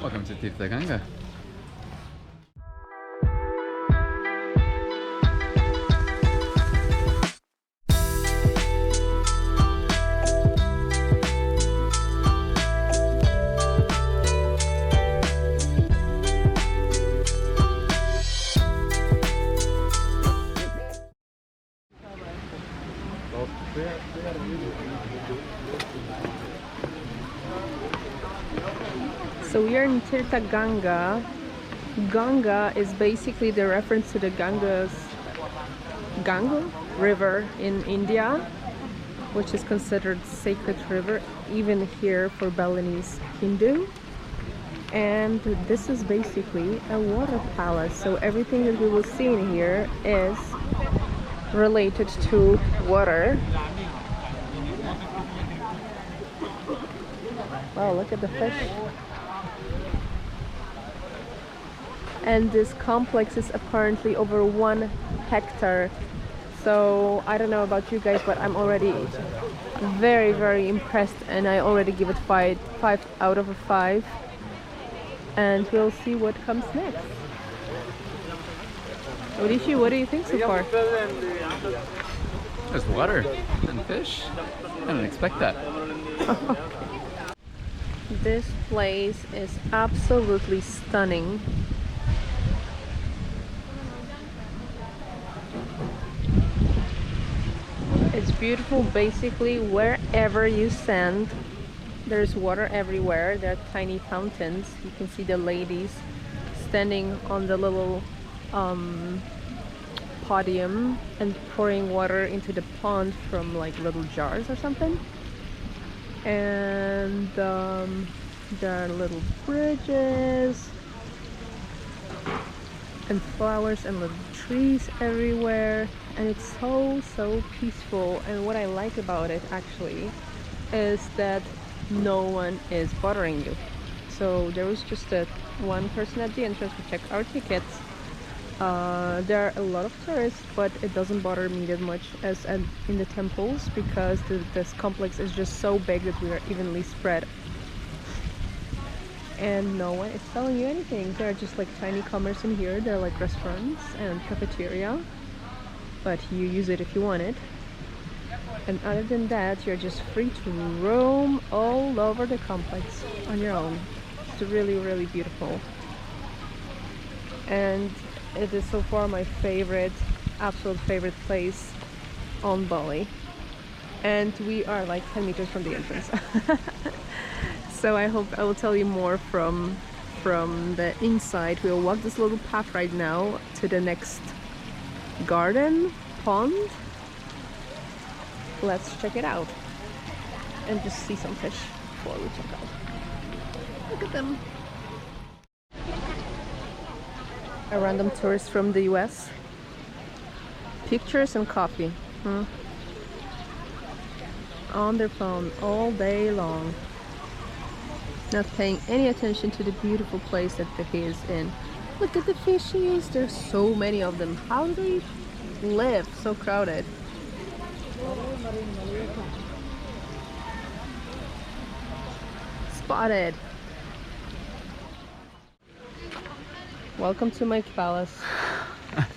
Welcome to Tirta Gangga. So we are in Tirta Gangga. Ganga is basically the reference to the Ganga river in India, which is considered sacred river even here for Balinese Hindu. And this is basically a water palace. So everything that we will see in here is related to water. Wow, look at the fish. And this complex is apparently over 1 hectare. So I don't know about you guys, but I'm already very, very impressed, and I already give it 5 out of 5. And we'll see what comes next. Odisha, what do you think so far? There's water and fish. I didn't expect that. This place is absolutely stunning. It's beautiful basically wherever you stand. There's water everywhere. There are tiny fountains. You can see the ladies standing on the little podium and pouring water into the pond from like little jars or something. And there are little bridges and flowers and little trees everywhere, and it's so peaceful. And what I like about it actually is that no one is bothering you. So there was just one person at the entrance who checked our tickets. There are a lot of tourists, but it doesn't bother me that much as in the temples, because this complex is just so big that we are evenly spread. And no one is selling you anything. There are just like tiny commerce in here. There are like restaurants and cafeteria, but you use it if you want it. And other than that, you're just free to roam all over the complex on your own. It's really, really beautiful. And it is so far my favorite, absolute favorite place on Bali. And we are like 10 meters from the entrance. So I hope I will tell you more from the inside. We'll walk this little path right now to the next garden, pond. Let's check it out and just see some fish before we check out. Look at them. A random tourist from the US. Pictures and coffee. On their phone all day long. Not paying any attention to the beautiful place that he is in. Look at the fishies. There's so many of them. How do they live so crowded? Spotted. Welcome to my palace. Look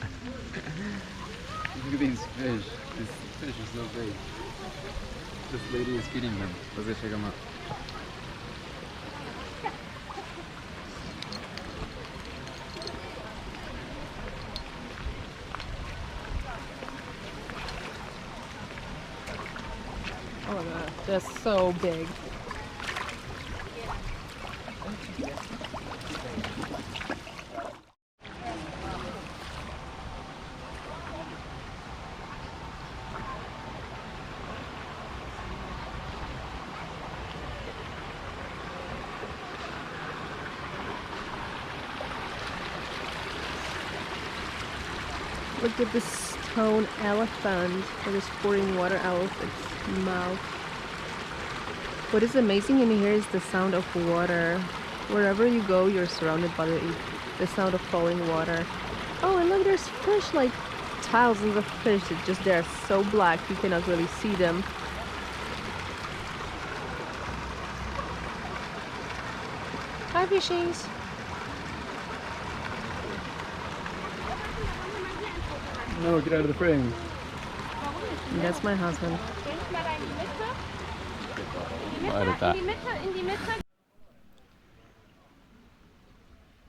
at these fish. These fish are so big. This lady is feeding them. Let's go check them out. Oh my god, they're so big. Look at this stone elephant that is pouring water out of its mouth. What is amazing in here is the sound of water. Wherever you go, you're surrounded by the sound of falling water. Oh, and look, there's fish, like thousands of fish that just they're so black you cannot really see them. Hi, fishies. No, get out of the frame. That's my husband. I'll edit that.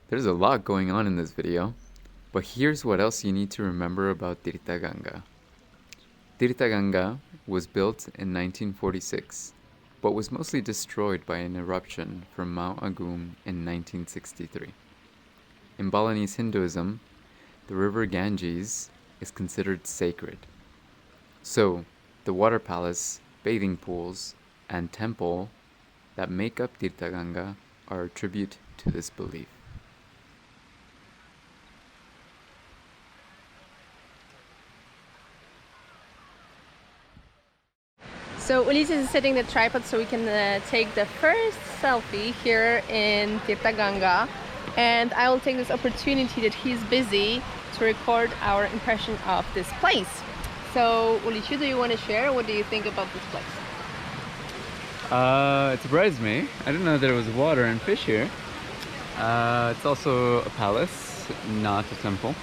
There's a lot going on in this video, but here's what else you need to remember about Tirta Gangga. Tirta Gangga was built in 1946, but was mostly destroyed by an eruption from Mount Agung in 1963. In Balinese Hinduism, the river Ganges is considered sacred. So, the water palace, bathing pools, and temple that make up Tirta Gangga are a tribute to this belief. So Ulises is setting the tripod so we can take the first selfie here in Tirta Gangga, and I will take this opportunity that he's busy to record our impression of this place. So Ulises, do you want to share? What do you think about this place? It surprised me. I didn't know there was water and fish here. It's also a palace, not a temple.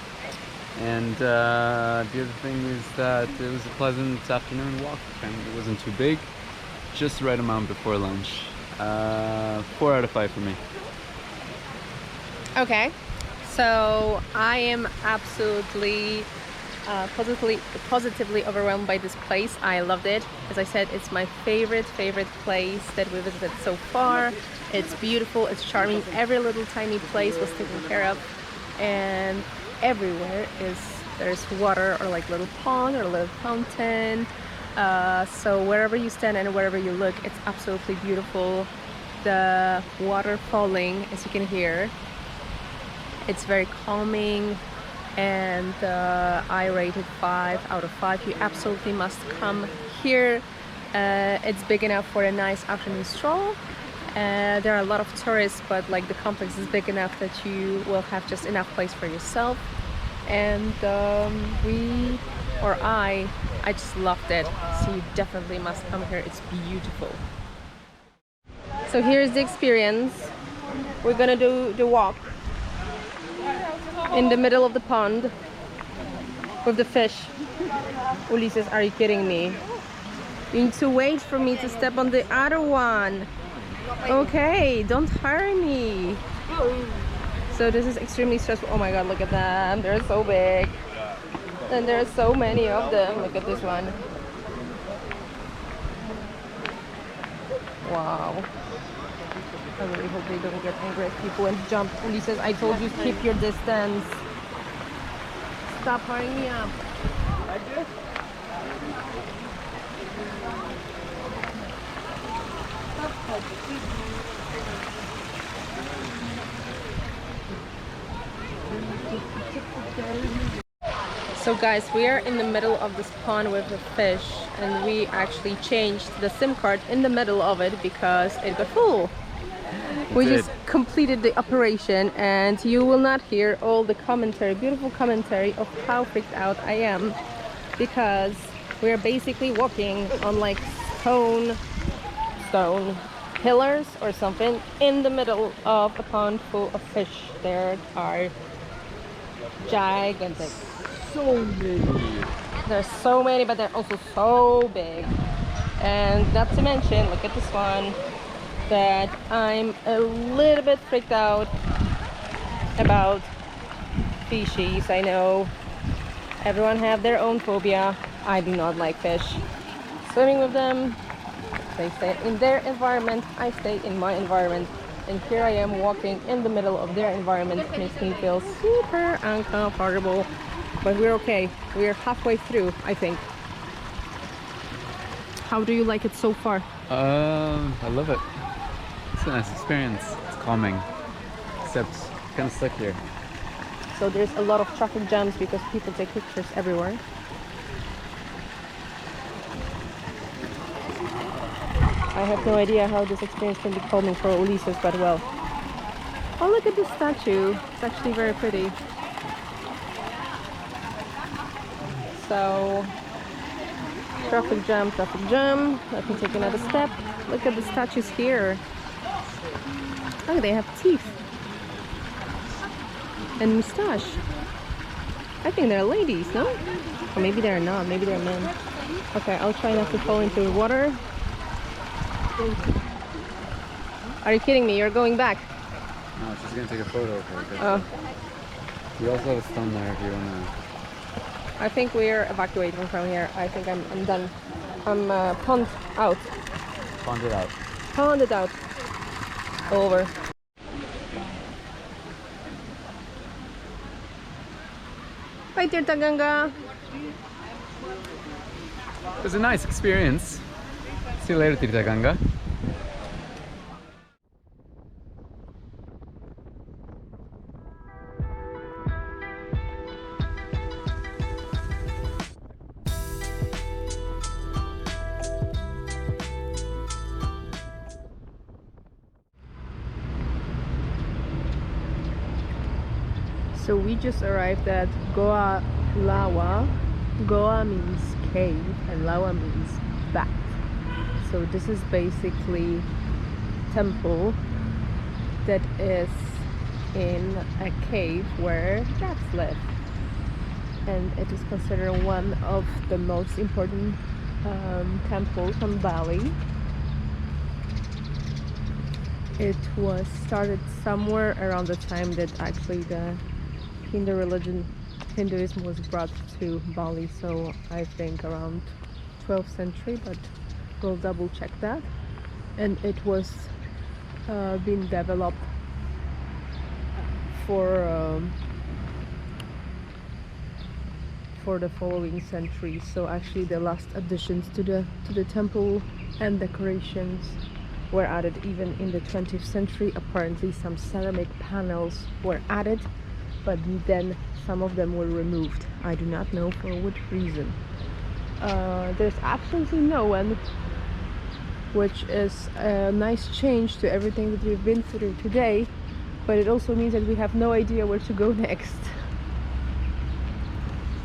And the other thing is that it was a pleasant afternoon walk, and it wasn't too big, just the right amount before lunch. 4 out of 5 for me. Okay, so I am absolutely positively overwhelmed by this place. I loved it. As I said, it's my favorite place that we visited so far. It's beautiful, it's charming. Every little tiny place was taken care of, and everywhere there's water or like little pond or a little fountain. So wherever you stand and wherever you look, it's absolutely beautiful. The water falling, as you can hear, it's very calming, and I rated 5 out of 5. You absolutely must come here. It's big enough for a nice afternoon stroll. There are a lot of tourists, but like the complex is big enough that you will have just enough place for yourself. And I just loved it. So you definitely must come here. It's beautiful. So here's the experience. We're gonna do the walk in the middle of the pond with the fish. Ulises, are you kidding me? You need to wait for me to step on the other one. Okay, don't hurry me. So this is extremely stressful. Oh my god, look at them. They're so big. And there's so many of them. Look at this one. Wow. I really hope they don't get angry at people and jump. Ulises, I told you to keep your distance. Stop hurrying me up. So guys, we are in the middle of this pond with the fish, and we actually changed the SIM card in the middle of it because it got full. We just completed the operation, and you will not hear all the commentary, beautiful commentary of how freaked out I am, because we are basically walking on like stone pillars or something in the middle of a pond full of fish. There are gigantic. So many. There's so many, but they're also so big. And not to mention, look at this one, that I'm a little bit freaked out about fishies. I know everyone have their own phobia. I do not like fish. Swimming with them, they stay in their environment, I stay in my environment. And here I am walking in the middle of their environment. It makes me feel super uncomfortable. But we're okay. We're halfway through, I think. How do you like it so far? I love it. It's a nice experience. It's calming. Except it's kind of stuck here. So there's a lot of traffic jams because people take pictures everywhere. I have no idea how this experience can be calming for Ulises, but well. Oh, look at this statue. It's actually very pretty. So, traffic jam. Let me take another step. Look at the statues here. Oh, they have teeth and mustache. I think they're ladies, no? Or maybe they're not. Maybe they're men. Okay, I'll try not to fall into the water. Are you kidding me? You're going back. No, she's gonna take a photo of her. Oh. You also have a stone there if you wanna. I think we're evacuating from here. I think I'm done. I'm pond out. Pond it out. Ponded out. Over. Bye, Tirta Gangga. It was a nice experience. See you later, Tirta Gangga. So we just arrived at Goa Lawah. Goa means cave and Lawah means bath. So this is basically temple that is in a cave where bats live, and it is considered one of the most important temples on Bali. It was started somewhere around the time that actually the Hinduism was brought to Bali, so I think around 12th century, but we'll double check that. And it was being developed for the following centuries. So actually the last additions to the temple and decorations were added even in the 20th century. Apparently some ceramic panels were added, but then some of them were removed. I do not know for what reason. There's absolutely no one, which is a nice change to everything that we've been through today, but it also means that we have no idea where to go next.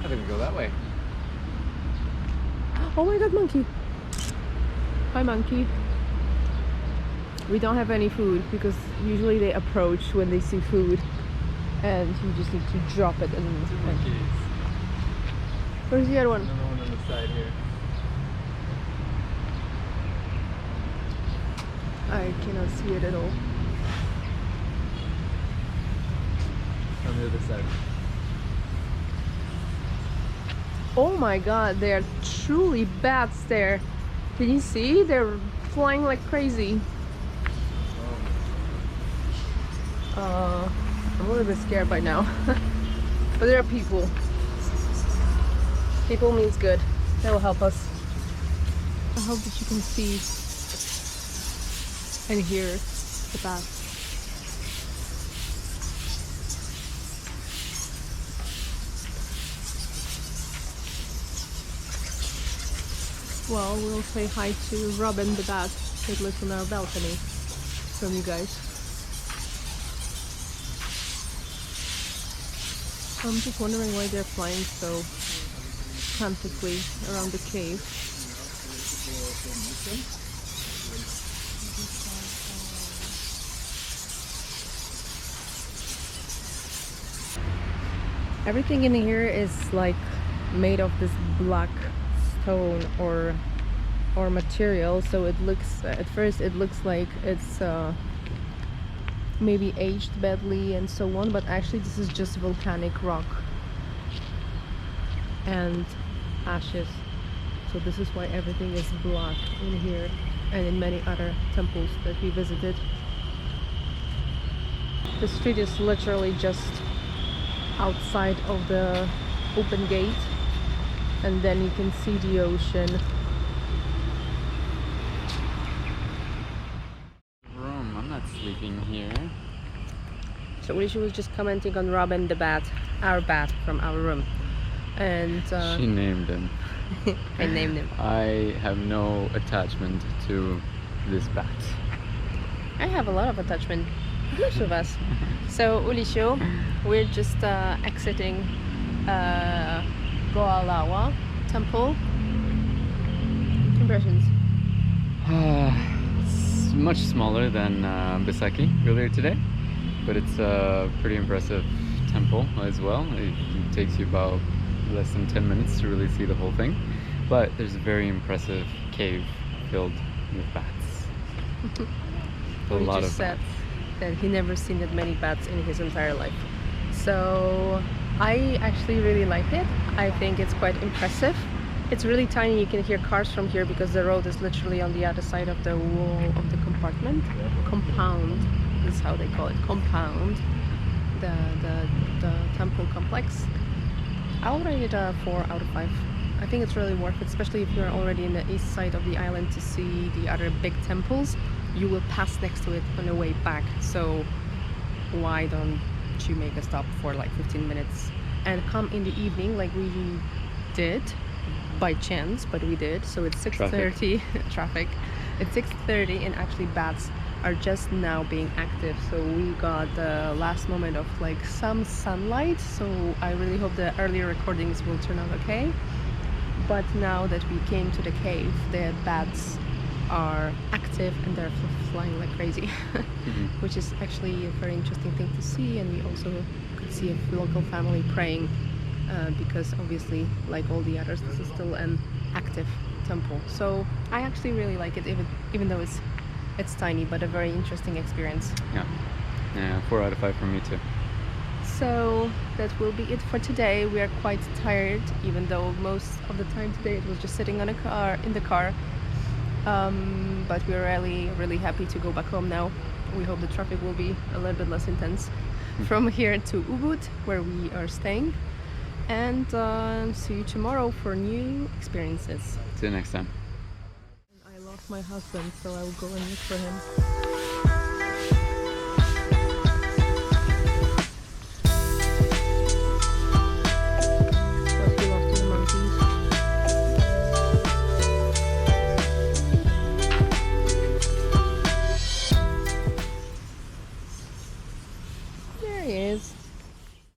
I think we go that way. Oh my god, monkey! Hi, monkey. We don't have any food because usually they approach when they see food, and you just need to drop it. And where's the other one? Another one on the side here. I cannot see it at all. On the other side. Oh my god, they are truly bats there. Can you see? They're flying like crazy. I'm a little bit scared by now. But there are people. People means good. They will help us. I hope that you can see and hear the bats. Well, we'll say hi to Robin the bat that lives on our balcony from you guys. I'm just wondering why they're flying so frantically around the cave. Everything in here is like made of this black stone or material, so it looks, at first it looks like it's maybe aged badly and so on, but actually this is just volcanic rock and ashes. So this is why everything is black in here and in many other temples that we visited. The street is literally just outside of the open gate, and then you can see the ocean. I'm not sleeping here. So Ulisha was just commenting on Robin the bat, our bat from our room, and She named him. I named him. I have no attachment to this bat. I have a lot of attachment, most of us. So Ulisha, we're just exiting Goa Lawah temple. Impressions? much smaller than Besakih earlier today, but it's a pretty impressive temple as well. It takes you about less than 10 minutes to really see the whole thing, but there's a very impressive cave filled with bats. He just said that he never seen that many bats in his entire life. So I actually really like it. I think it's quite impressive. It's really tiny. You can hear cars from here because the road is literally on the other side of the wall of the compartment. Compound is how they call it. Compound. The temple complex. I'll rate it a 4 out of 5. I think it's really worth it, especially if you're already in the east side of the island to see the other big temples. You will pass next to it on the way back. So why don't you make a stop for like 15 minutes and come in the evening like we did by chance, but we did. So it's 6:30 traffic. It's 6:30 and actually bats are just now being active, so we got the last moment of like some sunlight, so I really hope the earlier recordings will turn out okay. But now that we came to the cave, the bats are active and they're flying like crazy. Which is actually a very interesting thing to see. And we also could see a local family praying, because obviously, like all the others, this is still an active temple. So I actually really like it, even though it's tiny, but a very interesting experience. Yeah, 4 out of 5 for me too. So that will be it for today. We are quite tired, even though most of the time today it was just sitting in the car. But we're really happy to go back home now. We hope the traffic will be a little bit less intense from here to Ubud, where we are staying. And see you tomorrow for new experiences. See you next time. I lost my husband, so I will go and look for him.